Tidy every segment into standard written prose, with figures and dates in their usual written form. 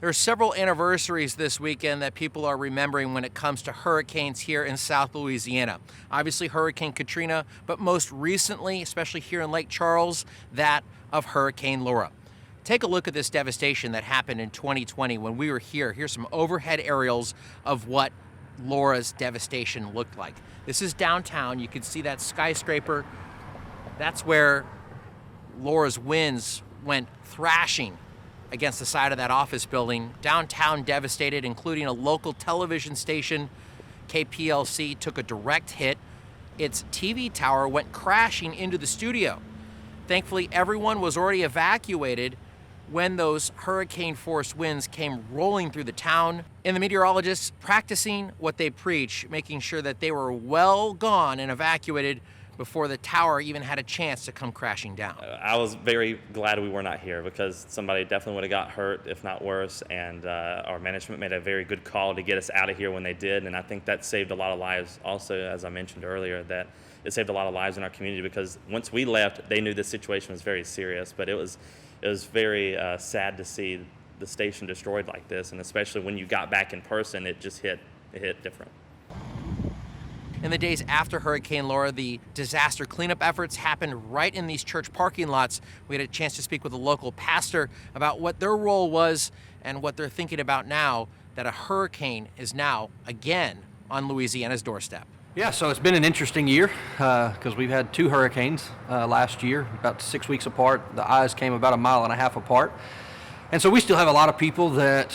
There are several anniversaries this weekend that people are remembering when it comes to hurricanes here in South Louisiana. Obviously Hurricane Katrina, but most recently, especially here in Lake Charles, that of Hurricane Laura. Take a look at this devastation that happened in 2020 when we were here. Here's some overhead aerials of what Laura's devastation looked like. This is downtown. You can see that skyscraper. That's where Laura's winds went thrashing against the side of that office building. Downtown devastated, including a local television station. KPLC took a direct hit. Its TV tower went crashing into the studio. Thankfully, everyone was already evacuated when those hurricane-force winds came rolling through the town. And the meteorologists practicing what they preach, making sure that they were well gone and evacuated before the tower even had a chance to come crashing down. I was very glad we were not here because somebody definitely would have got hurt, if not worse, and our management made a very good call to get us out of here when they did, and I think that saved a lot of lives also, as I mentioned earlier, that it saved a lot of lives in our community because once we left, they knew this situation was very serious, but it was very sad to see the station destroyed like this, and especially when you got back in person, it hit different. In the days after Hurricane Laura, the disaster cleanup efforts happened right in these church parking lots. We had a chance to speak with a local pastor about what their role was and what they're thinking about now that a hurricane is now again on Louisiana's doorstep. Yeah, so it's been an interesting year because we've had two hurricanes last year, about 6 weeks apart. The eyes came about 1.5 miles apart. And so we still have a lot of people that,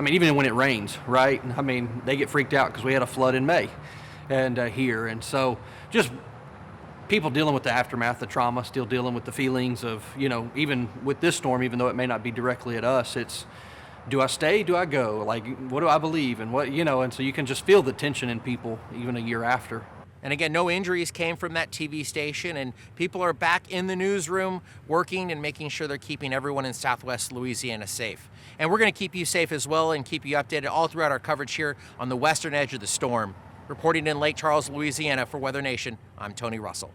even when it rains, right? They get freaked out because we had a flood in May and here. And so just people dealing with the aftermath, the trauma, still dealing with the feelings of, even with this storm, even though it may not be directly at us, it's, do I stay? Do I go? Like, what do I believe? And and so you can just feel the tension in people even a year after. And again, no injuries came from that TV station, and people are back in the newsroom working and making sure they're keeping everyone in Southwest Louisiana safe. And we're going to keep you safe as well and keep you updated all throughout our coverage here on the western edge of the storm. Reporting in Lake Charles, Louisiana for Weather Nation, I'm Tony Russell.